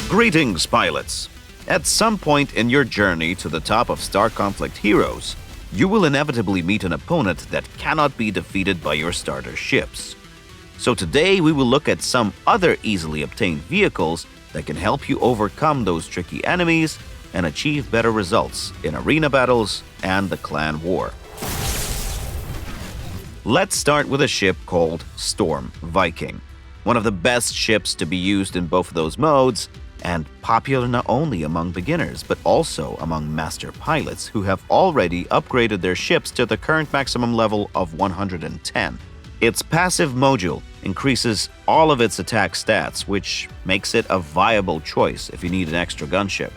Greetings, pilots! At some point in your journey to the top of Star Conflict Heroes, you will inevitably meet an opponent that cannot be defeated by your starter ships. So today we will look at some other easily obtained vehicles that can help you overcome those tricky enemies and achieve better results in arena battles and the clan war. Let's start with a ship called Storm Viking, one of the best ships to be used in both of those modes, and popular not only among beginners but also among master pilots who have already upgraded their ships to the current maximum level of 110. Its passive module increases all of its attack stats, which makes it a viable choice if you need an extra gunship.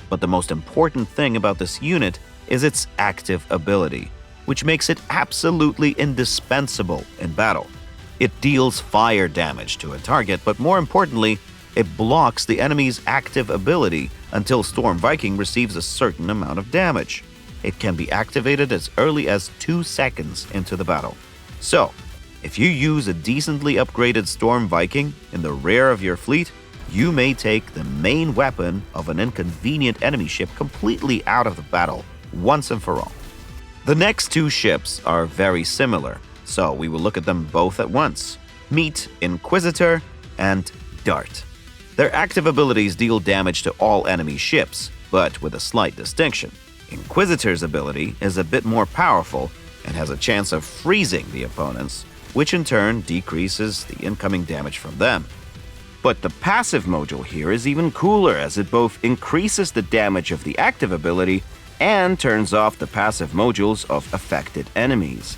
But the most important thing about this unit is its active ability, which makes it absolutely indispensable in battle. It deals fire damage to a target, but more importantly, it blocks the enemy's active ability until Storm Viking receives a certain amount of damage. It can be activated as early as 2 seconds into the battle. So, if you use a decently upgraded Storm Viking in the rear of your fleet, you may take the main weapon of an inconvenient enemy ship completely out of the battle once and for all. The next two ships are very similar, so we will look at them both at once. Meet Inquisitor and Dart. Their active abilities deal damage to all enemy ships, but with a slight distinction. Inquisitor's ability is a bit more powerful and has a chance of freezing the opponents, which in turn decreases the incoming damage from them. But the passive module here is even cooler, as it both increases the damage of the active ability and turns off the passive modules of affected enemies.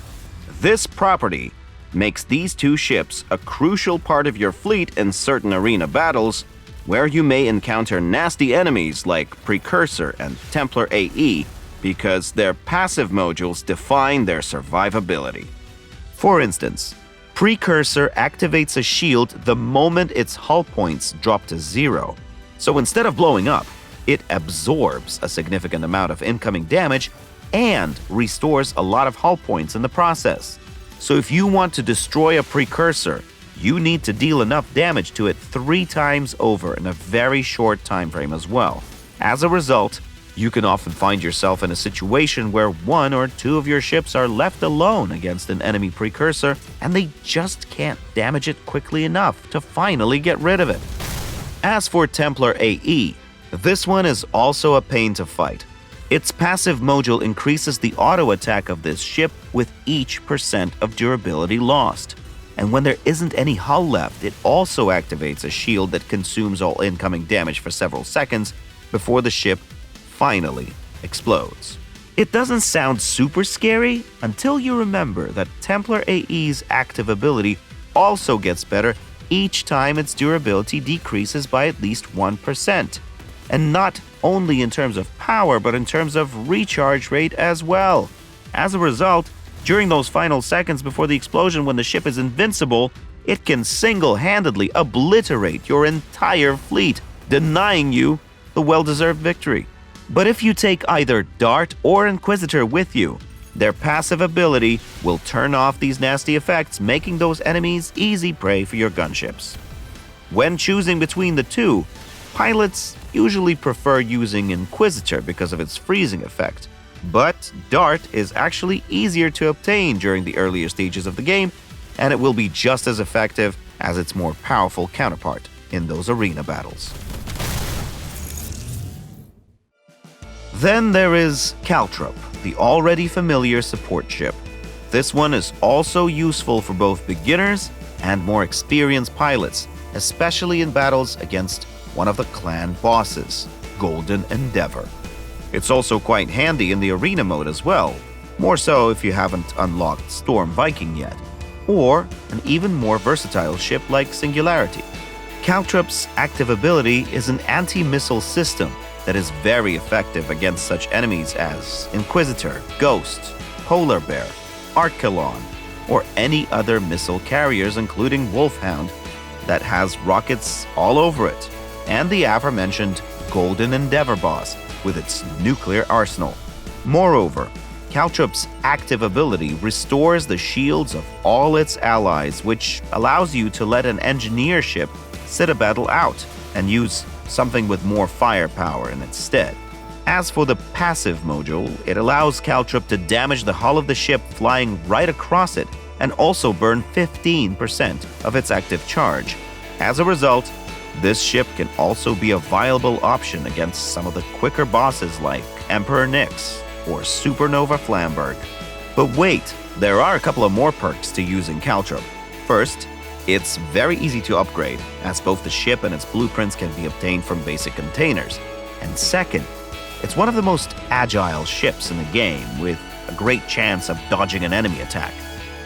This property makes these two ships a crucial part of your fleet in certain arena battles where you may encounter nasty enemies like Precursor and Templar AE because their passive modules define their survivability. For instance, Precursor activates a shield the moment its hull points drop to 0. So instead of blowing up, it absorbs a significant amount of incoming damage and restores a lot of hull points in the process. So if you want to destroy a Precursor, you need to deal enough damage to it 3 times over in a very short time frame as well. As a result, you can often find yourself in a situation where 1 or 2 of your ships are left alone against an enemy Precursor, and they just can't damage it quickly enough to finally get rid of it. As for Templar AE, this one is also a pain to fight. Its passive module increases the auto attack of this ship with each % of durability lost. And when there isn't any hull left, it also activates a shield that consumes all incoming damage for several seconds before the ship finally explodes. It doesn't sound super scary until you remember that Templar AE's active ability also gets better each time its durability decreases by at least 1%. And not only in terms of power, but in terms of recharge rate as well. As a result, during those final seconds before the explosion when the ship is invincible, it can single-handedly obliterate your entire fleet, denying you the well-deserved victory. But if you take either Dart or Inquisitor with you, their passive ability will turn off these nasty effects, making those enemies easy prey for your gunships. When choosing between the two, pilots usually prefer using Inquisitor because of its freezing effect, but Dart is actually easier to obtain during the earlier stages of the game, and it will be just as effective as its more powerful counterpart in those arena battles. Then there is Caltrop, the already familiar support ship. This one is also useful for both beginners and more experienced pilots, especially in battles against one of the clan bosses, Golden Endeavor. It's also quite handy in the arena mode as well, more so if you haven't unlocked Storm Viking yet, or an even more versatile ship like Singularity. Caltrop's active ability is an anti-missile system that is very effective against such enemies as Inquisitor, Ghost, Polar Bear, Archelon, or any other missile carriers including Wolfhound that has rockets all over it, and the aforementioned Golden Endeavor boss with its nuclear arsenal. Moreover, Caltrop's active ability restores the shields of all its allies, which allows you to let an engineer ship sit a battle out and use something with more firepower in its stead. As for the passive module, it allows Caltrop to damage the hull of the ship flying right across it and also burn 15% of its active charge. As a result, this ship can also be a viable option against some of the quicker bosses like Emperor Nyx or Supernova Flamberg. But wait, there are a couple of more perks to using Caltrop. First, it's very easy to upgrade, as both the ship and its blueprints can be obtained from basic containers. And second, it's one of the most agile ships in the game, with a great chance of dodging an enemy attack.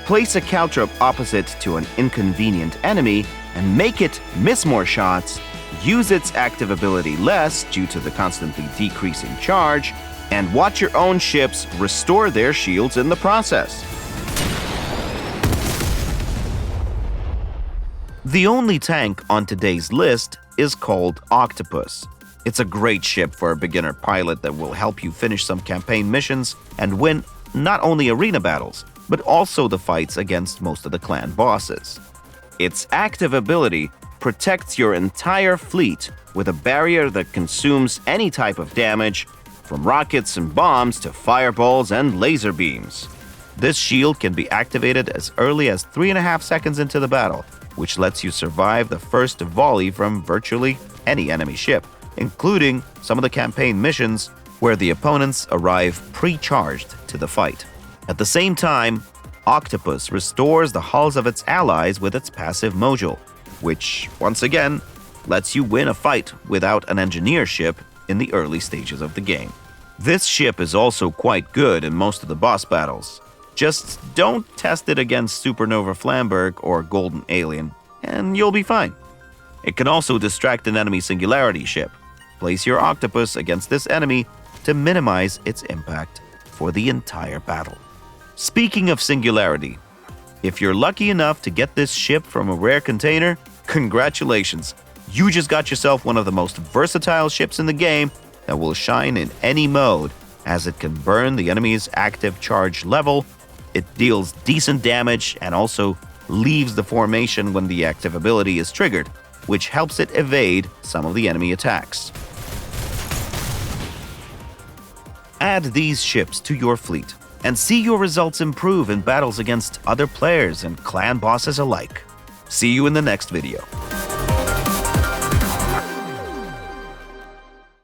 Place a Caltrop opposite to an inconvenient enemy and make it miss more shots, use its active ability less due to the constantly decreasing charge, and watch your own ships restore their shields in the process. The only tank on today's list is called Octopus. It's a great ship for a beginner pilot that will help you finish some campaign missions and win not only arena battles, but also the fights against most of the clan bosses. Its active ability protects your entire fleet with a barrier that consumes any type of damage, from rockets and bombs to fireballs and laser beams. This shield can be activated as early as 3.5 seconds into the battle, which lets you survive the first volley from virtually any enemy ship, including some of the campaign missions where the opponents arrive pre-charged to the fight. At the same time, Octopus restores the hulls of its allies with its passive module, which, once again, lets you win a fight without an engineer ship in the early stages of the game. This ship is also quite good in most of the boss battles. Just don't test it against Supernova Flamberg or Golden Alien, and you'll be fine. It can also distract an enemy Singularity ship. Place your Octopus against this enemy to minimize its impact for the entire battle. Speaking of Singularity, if you're lucky enough to get this ship from a rare container, congratulations! You just got yourself one of the most versatile ships in the game that will shine in any mode, as it can burn the enemy's active charge level, it deals decent damage, and also leaves the formation when the active ability is triggered, which helps it evade some of the enemy attacks. Add these ships to your fleet and see your results improve in battles against other players and clan bosses alike. See you in the next video.